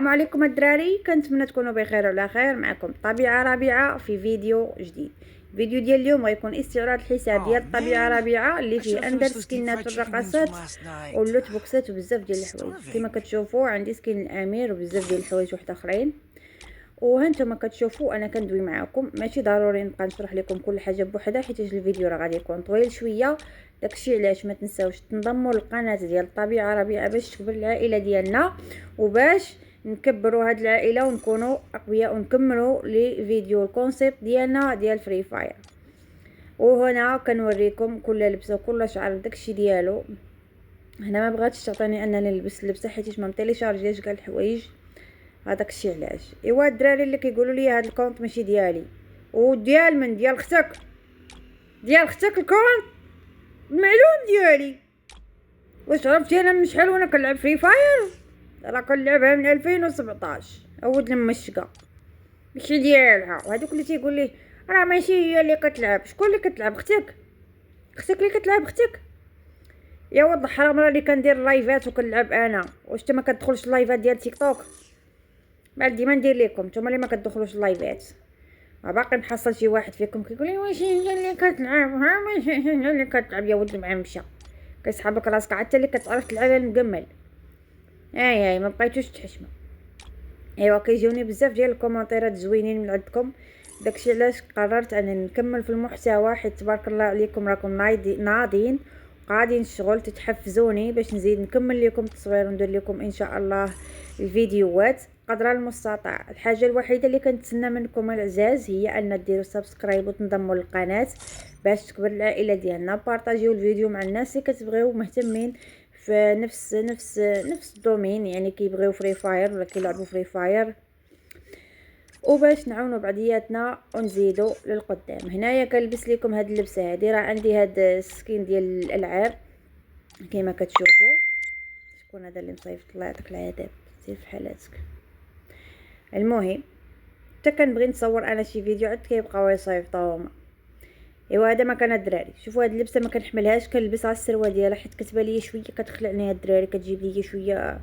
السلام عليكم الدراري، كنتمنى تكونوا بخير وعلى خير. معكم طبيعه ربيعه في فيديو جديد. الفيديو ديال اليوم غيكون استعراض الحساب ديال طبيعه ربيعه اللي فيه اندر سكينات والرقصات واللوت بوكسات وبزاف ديال الحوايج. كما كتشوفوا عندي سكين الامير وبزاف ديال الحوايج واحد اخرين، وهانتوما كتشوفوا انا كندوي معكم. ماشي ضروري نبقى نشرح لكم كل حاجه بوحدها حيت الفيديو راه غادي يكون طويل شويه. داكشي علاش ما تنساوش تنضموا للقناه ديال طبيعه ربيعه باش تكبر العائله ديالنا وباش نكبروا هاد العائله ونكونوا اقوياء ونكملوا لي فيديو الكونسيبت ديالنا ديال فري فاير. وهنا كنوريكم كل لبسه وكل شعر داكشي ديالو. هنا ما بغاتش تعطيني انني نلبس اللبسه حيت ما مطيليشارجيش كاع الحوايج. هذاك الشيء علاش. ايوا الدراري اللي كيقولوا لي هذا الكونط ماشي ديالي وديال من ديال اختك، ديال اختك الكونط المعلوم ديالي. واش عرفتي انا من شحال وانا كنلعب فري فاير؟ راه كنلعبها من 2017. عود لما الشقا ماشي ديالها. وهذوك اللي تيقول لي راه ماشي هي اللي كتلعب، شكون اللي كتلعب؟ اختك اللي كتلعب اختك. يا ولد الحرام راه اللي كندير لايفات وكنلعب انا. واش انت ما كتدخلش اللايفات ديال تيك توك؟ بعد ديما ندير لكم نتوما اللي ما كتدخلوش اللايفات. باقي نحصل شي واحد فيكم كيقول لي واش هي اللي كتلعب؟ ها ماشي هي اللي كتلعب. يا ولد المعمشه كيسحبك راسك عاد اللي كتعرف تلعب المقمل. اي ما بقيتوش تحشموا. ايوا كيجوني بزاف ديال الكومونتيرات زوينين من عندكم، داكشي علاش قررت انني نكمل في المحتوى حيت تبارك الله عليكم راكم ناضين قاعدين الشغل تتحفزوني باش نزيد نكمل لكم التصوير وندير لكم ان شاء الله الفيديوهات قدر المستطاع. الحاجه الوحيده اللي كنتسنى منكم العزاز هي ان ديروا سبسكرايب وتنضموا للقناه باش تكبر العائله ديالنا. بارطاجيو الفيديو مع الناس اللي كتبغيو مهتمين في نفس الدومين، يعني كيبغيو فري فاير ولا كيلعبوا فري فاير، وباش نعاونوا بعضياتنا ونزيدوا للقدام. هنايا كنلبس لكم هاد اللبسه هادي. راه عندي هاد السكين ديال الالعاب كما كتشوفوا. شكون هذا اللي مصيفط؟ الله يعطيك العذاب، سير في حالاتك. المهم حتى كنبغي نصور انا شي فيديو عاد كيبقاو يصيفطوا هما. ايوا هذا ما كان الدراري. شوفوا هاد اللبسه ما كنحملهاش، كنلبس على السروال ديالها حيت كتبان ليا شويه كتخلعني. الدراري كتجيب ليا شويه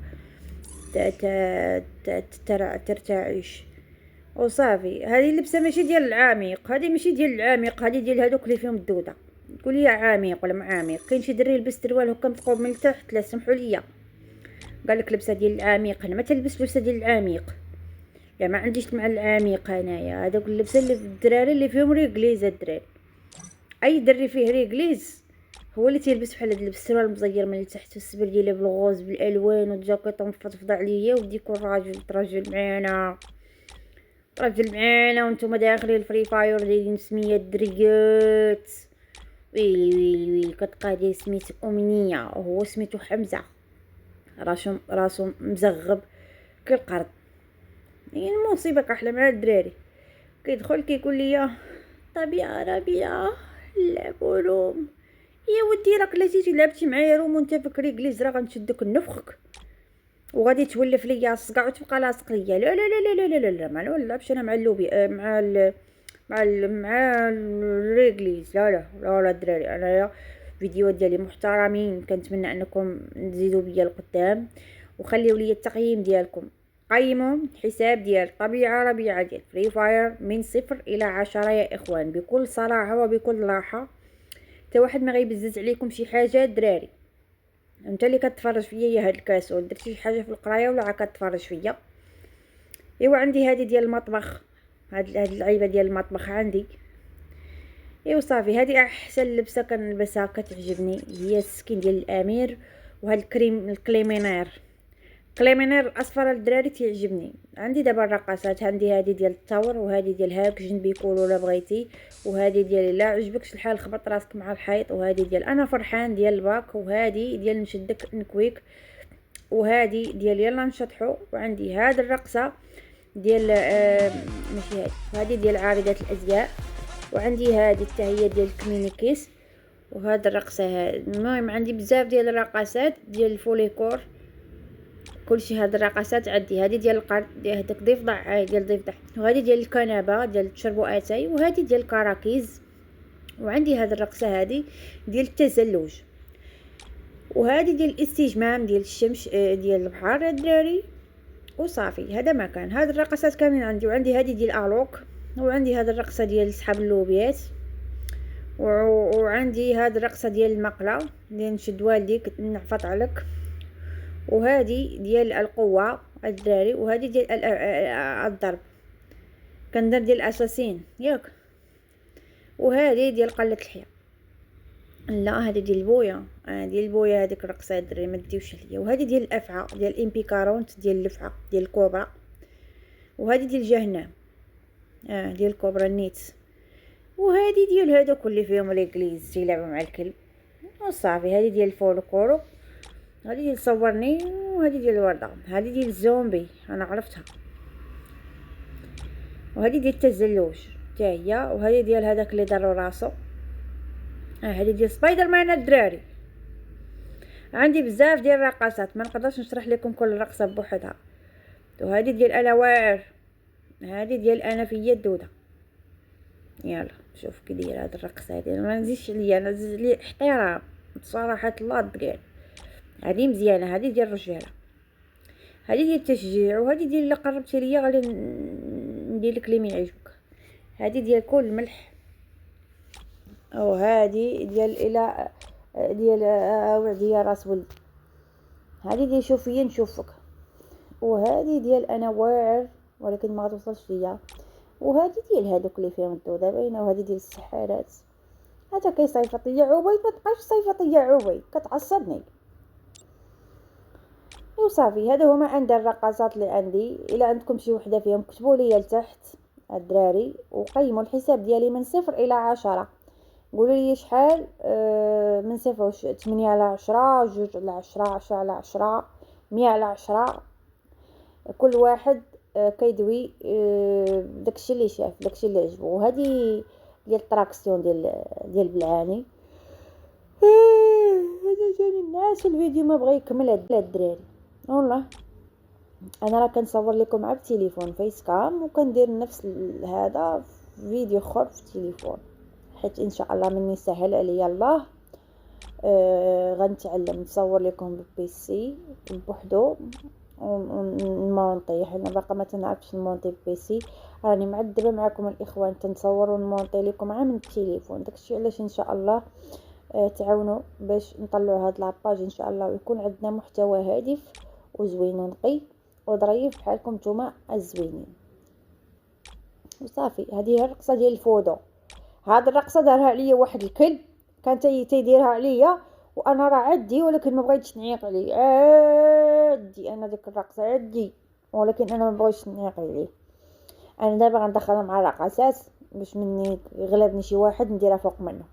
ترتعش وصافي. هذه اللبسه ماشي ديال العميق، هذه ماشي ديال العميق، هذه ديال هذوك اللي فيهم الدوده. تقول لي عميق ولا معاميق؟ كاين شي دري لبس سروال هكا مثقوب من التحت، لا سمحوا لي قال لك لبسه ديال العميق. انا ما تلبس لبسه ديال العميق، لا ما عنديش مع العميق انايا. هذوك اللبسه اللي الدراري اللي فيهم ريغليز. الدراري اي دري فيه ريغليز هو اللي تيلبس بحال هاد اللبس، السروال مزير من التحت والسبر ديالو بالغوز بالالوان والجاكيطه مفضفضه عليا. وديكو الراجل ترجل معانا وانتم داخلين الفري فاير دايرين سميه الدريات. ويلي كتقادي سميت امنيه وهو سميتو حمزه، راسو مزغب كالقرد. هي المصيبه كحله مع الدراري. كيدخل كيقول لي طبيعه ربيعه لعبوا روم. يا ودي راك لا جيتي لعبتي معايا روم وانت فكري جليز راه غنشدك نفخك وغادي تولف ليا الصقع وتبقى لاصق ليا. لا لا لا لا لا لا لا ما نلعبش انا مع اللوبي مع الريغليز. لا لا لا لا الدراري انايا فيديوهات ديالي محترمين. كنتمنى انكم تزيدوا بيا القدام وخليوا لي التقييم ديالكم. قيموا الحساب ديال طبيعه ربيعه ديال فري فاير من 0 إلى 10 يا اخوان، بكل صراحه وبكل راحه. حتى واحد ما غيبزز عليكم شي حاجه. دراري انت اللي كتفرج فيا يا هاد الكاسول درتي شي حاجه في القرايه ولا كتفرج فيا؟ ايوا عندي هذه ديال المطبخ، هاد اللعيبه ديال المطبخ عندي. ايوا صافي هذه احسن لبسه كنلبسها كتعجبني هي السكين ديال الامير. وهاد الكليمينير الاصفر الدراري تيعجبني. عندي دابا الرقصات، عندي هذه ديال التاور وهذه ديال هاك جنبي كولو لا بغيتي، وهذه ديال لا عجبكش الحال خبط راسك مع الحيط، وهذه ديال انا فرحان ديال الباك، وهذه ديال نشدك نكويك، وهذه ديال يلا نشطحو. وعندي هذه الرقصه ديال ماشي هذه ديال عارضات الازياء، وعندي هذه حتى هي ديال الكمينيكيس، وهذا الرقصه هذه. المهم عندي بزاف ديال الرقصات ديال الفوليكور كلشي. هاد الرقصات عندي هذه ديال القرد ديال هداك ضفدع ديال ضفدع، وهذه ديال الكنبه ديال تشربوا اتاي، وهذه ديال الكراكيز. وعندي هاد الرقصه هذه ديال التزلج، وهذه ديال الاستجمام ديال الشمس ديال البحر الدراري. وصافي. هذا ما كان، هاد الرقصات كاملين عندي. وعندي هذه ديال الوك، وعندي هاد الرقصه ديال سحاب اللوبيات، وعندي هاد الرقصه ديال المقله ديال نشد والديك نعفط عليك، وهذه ديال القوه الدراري، وهذه ديال الضرب كندير ديال الاساسين ياك، وهذه ديال قله الحياه. لا هذه ديال البويا، ديال البويا هذيك الرقصه الدراري ما ديوش عليا. وهذه ديال الافعى ديال الامبيكارونت ديال الافعى ديال الكوبرا، وهذه ديال جهنم ديال الكوبرا النيت، وهذه ديال هذوك اللي فيهم الانجليز تيلعبوا مع الكلب وصافي. هذه ديال الفولكلور، هذه ديال صورني، وهذه ديال الورده، هذه ديال الزومبي انا عرفتها، وهذه ديال التزلج حتى هي، وهذه ديال هذاك اللي داروا راسو، هذه ديال سبايدر مان الدراري. عندي بزاف ديال الرقصات ما نقدرش نشرح لكم كل رقصه بوحدها. وهذه ديال انا واعر، هذه ديال انا في الدوده. يلا شوف كي داير هاد الرقصه هادي، ما نزيدش عليا، انا زيد لي احترام بصراحه الله الدراري. هذه مزيانه، هذه ديال الرجاله، هذه ديال التشجيع، وهذه ديال الا قربتي ليا غادي ندير لك اللي ما يعجبك. هذه ديال كل الملح، وهذه ديال الى ديال ديال راس ولد، هذه ديال شوفي نشوفك، وهذه ديال انا واعر ولكن ما غتوصلش ليا، وهذه ديال هذوك اللي فيهم الدوده باينه، وهذه ديال السحارات. هذا كيصيفط ليا عبيد، ما تبقاش تصيفط ليا عبيد كتعصبني. وصافي هادو هما عند الرقصات اللي عندي. الا عندكم شي وحده فيهم كتبوا لي لتحت الدراري، وقيموا الحساب ديالي من 0 إلى 10. قولوا لي شحال من 0 8 على 10 2 على 10 10 على 10 100 على 10. كل واحد كيدوي داكشي اللي شاف، داكشي اللي عجبو. وهذه ديال التراكسيون ديال بلعاني. هذا جاني الناس الفيديو ما بغى يكمل الدراري والله. انا راه كنصور لكم مع التليفون فيس كام، وكندير نفس هذا فيديو اخر في التليفون، حيت ان شاء الله مني سهل عليا الله. غنتعلم نصور لكم بالبيسي بوحدو ونمونطي. انا باقا ما تنعرفش نمونطي بالبيسي، راني معذبه معكم الاخوان تنصور ونمونطي لكم من التليفون. داكشي علاش ان شاء الله تعاونوا باش نطلعوا هاد لاباج ان شاء الله، ويكون عندنا محتوى هادف وزوين ونقي وظريف بحالكم نتوما الزوينين. وصافي هذه هي الرقصه ديال الفودو. هاد الرقصه دارها عليا واحد الكلب، كان تيديرها عليا وانا راه عدي، ولكن ما بغيتش نعيق عليه. عدي انا ديك الرقصه عدي، ولكن انا ما بغيتش نعيق عليه. انا دابا غندخلها مع الرقصات باش مني يغلبني شي واحد نديرها فوق منه.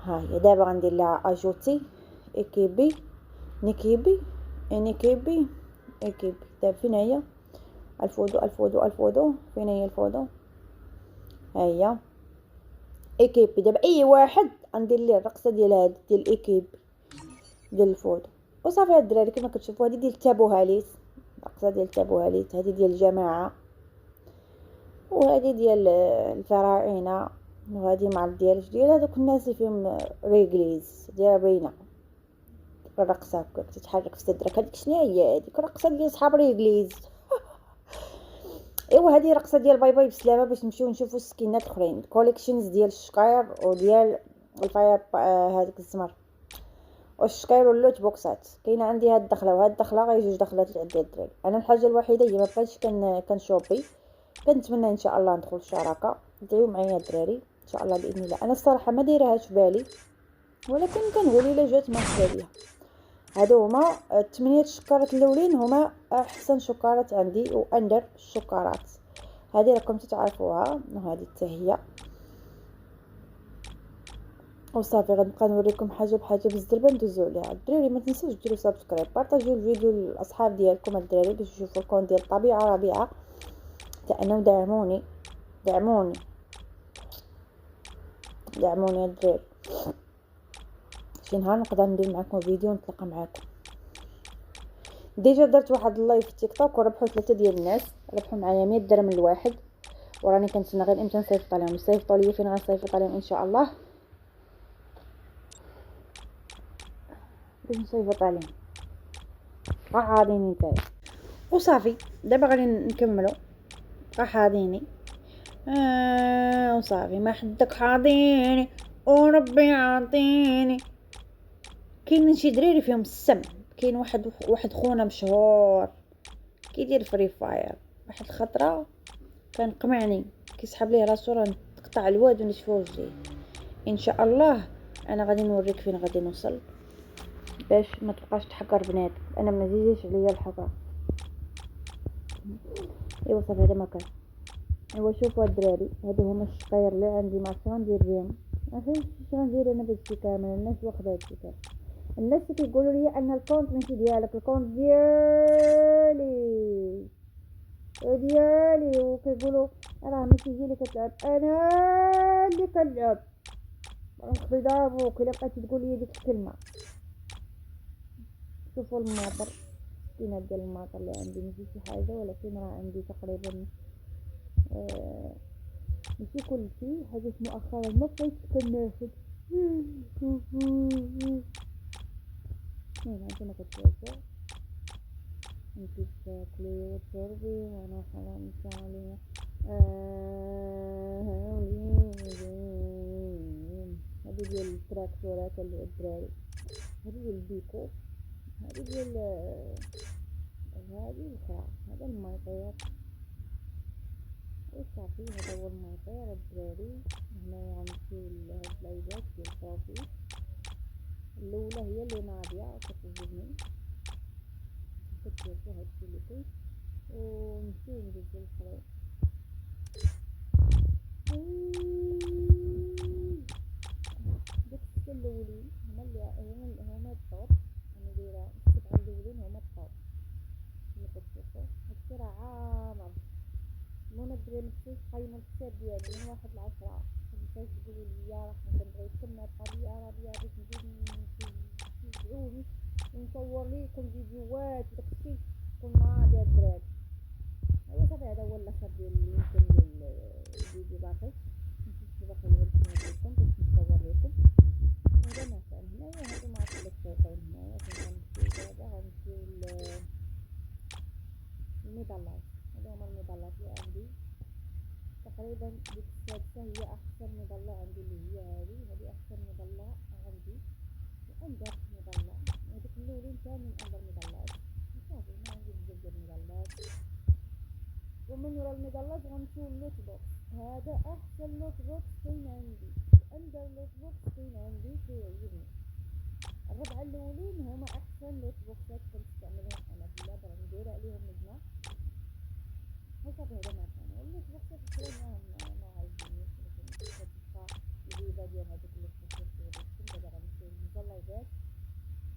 ها هي دابا غندير لها اجوتي ايكيبي نيكيبي انيكيبي ايكيبي. دابا فين هي الفودو الفودو الفودو؟ فين هي الفودو؟ ها هي ايكيبي. دابا اي واحد غندير ليه الرقصه ديال هاد ديال ايكيبي ديال الفودو. وصافي الدراري كما كتشوفوا هذه ديال التابوهاليت، الرقصه ديال التابوهاليت، هذه ديال الجماعه، وهذه ديال الفراعنه، وهذه مع ديال هذوك الناس اللي فيهم ريغليز ديال باينه الرقصه هكا تتحرك في صدرك. هذيك شنو هي؟ هذيك الرقصه ديال صحاب ريغليز. ايوا هذه رقصه ديال باي باي بسلامه باش نمشيو نشوفوا السكينات الاخرين، كوليكشنز ديال الشقاير وديال الفاير هذيك الزمر والشقاير واللوت بوكسات. كاينه عندي هاد الدخله وهاد الدخله، غير جوج دخلات عندي الدراري. انا الحاجه الوحيده هي ما بقيتش كنشوبي، كنتمنى ان شاء الله ندخل الشراكه. دعيو معايا الدراري ان شاء الله باذن الله. انا الصراحه ما دايرهاش في بالي، ولكن كنقول الا جات ما بالي. هادو هما 8 شكارات الاولين، هما احسن شكارات عندي واندر الشكارات. هذه راكم تعرفوها، وهذه حتى هي. وصافي غنبقى نوريكم حاجه بحاجه بالزربه ندوزو عليها. الدراري ما تنسوش ديروا سبسكرايب، بارطاجيو الفيديو للاصحاب ديالكم الدراري باش يشوفوا الكون ديال الطبيعه ربيعه حتى انا. ودعموني دعموني دعموني الدراري. شي نهار نقدر ندير معكم فيديو نتلاقى معكم. ديجا درت واحد اللايف في تيك توك وربحوا 3 ديال الناس، ربحوا معايا 100 درهم الواحد، وراني كنتسنى غير امتى نصيفط عليهم. يصيفطوا لي فين غنصيفط عليهم ان شاء الله، باش نصيفط عليهم غاديين نتايا. وصافي. دابا غادي نكملو. حاضيني وصافي، ما حدك حاضيني وربي يعطيني. كاين شي دراري فيهم السم. كاين واحد خونا مشهور كيدير فري فاير. واحد الخطره كان قمعني كيسحب ليه راسو راه تقطع الواد ونشفوه وجهيه. ان شاء الله انا غادي نوريك فين غادي نوصل باش ما تبقاش تحقر بنات. انا ما زيدش عليا الحقره. ايوا صافي هذا ما كان. ايوا شوفوا الدراري، هادو هما الشقير اللي عندي، ما عرفتش غندير بهم. ما فهمتش اش غندير انا بهادشي كامل. الناس واخده هادشي كامل. الناس كيقولوا لي ان الكونت ماشي ديالك، الكونت ديالي وكيقولوا راه ماشي هي اللي كتلعب، انا اللي كنلعب. نخبي دابوك الا بقيتي تقول لي ديك الكلمه. شوفوا الماطر، كاينه ديال الماطر اللي عندي ماشي شي حاجه، ولكن راه عندي تقريبا ماشي كلشي. حاجات مؤخرا ما بقيتش كناخد. المهم عندنا كتشوفوا انتي تاكلي وتشربي وانا حرام عليا. هادي ديال التراكتورات اللي الدراري، هادي ديال البيكو، هادي ديال هادي الاخرى، هذا الميطير وصافي. هذا هو الميطير الدراري. هنايا غنمشيو لهاد العيبات ديال البروفيت. الاولى هي اللي ناضيه كتعجبني، كتشوفوا هادشي اللي كاين ونمشيو ندوزو للخرين. داك الستة الاولين هما الطوط. انا دايره السبعه الاولين هما الطوط كما كتشوفوا. هادشي راه عامر. المهم الدراري مشيت قايمه الكتاب ديالي من 1 ل10. مبقاوش تقولوا لي راه حنا كنبغيكم مع الطبيعه راه باش نزيد تشجعوني ونصور ليكم فيديوهات وداكشي. كون ناضي الدراري. ايوا صافي هذا هو الاخر ديال يمكن ديال الفيديو. باقي باقي لكم باش نصور لكم. هذا ما كان هنايا. هادو ما عرفت لك شايفين هنايا فين غنمشيو. دابا غنمشيو للمظلات. هادو هما المظلات اللي عندي. تقريبا ديك السادسة هي احسن مظلة عندي، اللي هي هذه احسن مظلة عندي وانضف مظلة. هذوك الاولين كانوا من انضف مظلات. صافي ما عندي بزاف ديال المظلات. ومن ورا المظلات غنمشيو للوت بوكس. هذا احسن لوت بوكس كاين عندي، انضف لوت بوكس كاين عندي كيعجبني. الربعة الاولين هما احسن لوت بوكسات كنستعملهم انا في اللعبة، راني دايرة عليهم مجمع. صافي هذا ما كان. واللوت بوكسات الاخرين ما عاجبنيش، ولكن كتبقى الهيبة ديال هذوك اللوت بوكسات كيعجبكم. دابا غنمشيو للمظلات.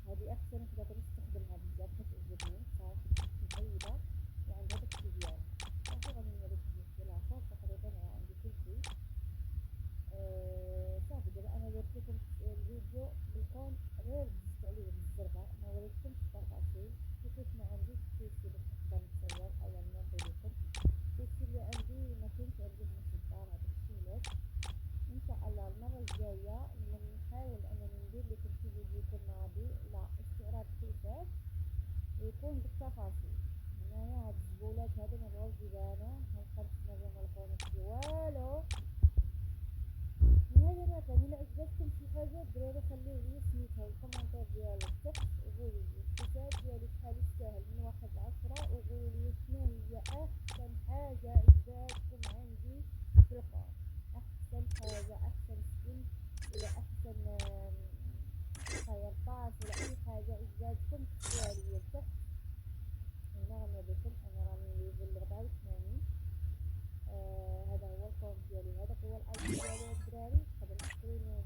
هذه احسن وحده كنستخدمها بزاف كتعجبني صراحه، مهيبه وعندها داكشي ديالها. صافي غادي نوريكم الشيء الاخر. تقريبا عندي كلشي. صافي دابا انا درت لكم الفيديو بالكون غير دزت عليه بالزربه، ما وريتكمش التفاصيل كيفاش ما عنديش الشيء باش نقدر نصور او نوري لكم. الشيء اللي عندي ما كاينش عندي هنا في الدار. هذاك الشيء علاش ان شاء الله المره الجايه نحاول انني ندير لكم شي فيديو يكون ناضي لا استعراض كيفاش ويكون بالتفاصيل. هنايا هاد الزبولات هادو مبغاوش يبانو، مكنبقاش نوريهم لكم شي والو. هذا ما كان. الا عجبتكم شي حاجه الدراري خليو لي سميتها الكومونتير ديالك تحت، وقولوا لي الكتاب ديالي شحال يستاهل من 1 ل10، وقولوا لي شنو هي احسن حاجه عجبتكم عندي في القرآن. احسن حاجه، احسن سكين ولا احسن فايرباس ولا اي حاجه عجبتكم كتبوها لي تحت. هنا غنوريكم انا راني ليفل 84. هذا هو الكونت ديالي، هذاك هو الاي دي ديالي الدراري. تقدروا تشوفوا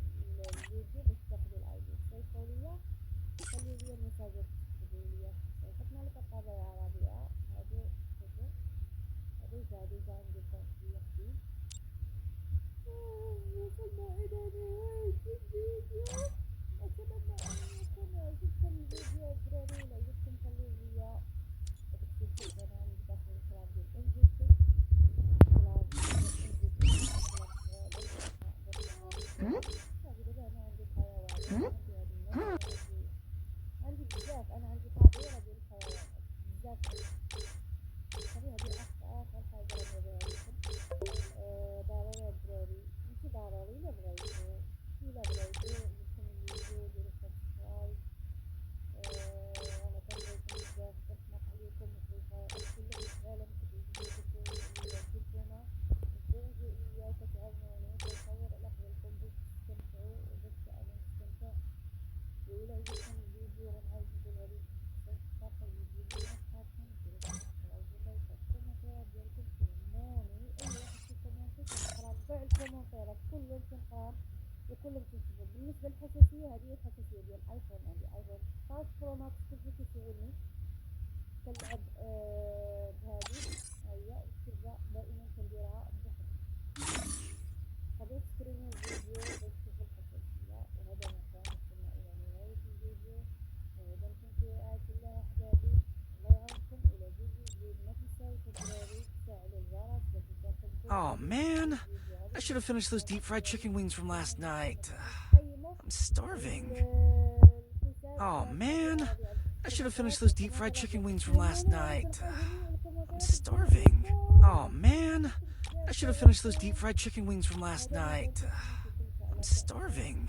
الفيديو باش تاخذوا الاي دي. صيفطوا ليا، خليو لي الميساجات تكتبوا لي. صيفطنا لك الطابعه العربيه. هادو شوفوا هادو جا عندي كونت ديال جديد. وصلنا الى نهايه الفيديو. اتمنى ان يكون عجبكم الفيديو الدراري. ولا عجبكم خليو لي داكشي القناه من داخل الكلاب ديال انجلتي. صافي دابا انا عندي الحيوانات، عندي هاد الناس، عندي بزاف. انا عندي طبيعه ديال الحيوانات بزاف. يكون لك تنتبه. بالنسبه للحساسيه، هذه هي الحساسيه ديال الايفون. عندي ايفون 12 برو ماكس كيف كيشغلني كنلعب بهذه. ها هي الشربه دائما كنديرها بوحدها. قدرت تسكريني الفيديو باش تشوفوا الحساسيه. وهذا مثلا وصلنا الى نهايه الفيديو. واذا كنتم كلها احبابي، الله يعاونكم. الى فيديو جديد ما تنساو تديروا تفعلوا الجرس باش يوصلكم كل Oh man, فيديو. I should have finished those deep fried chicken wings from last night. I'm starving. Oh man, I should have finished those deep fried chicken wings from last night. I'm starving. Oh man, I should have finished those deep fried chicken wings from last night. I'm starving.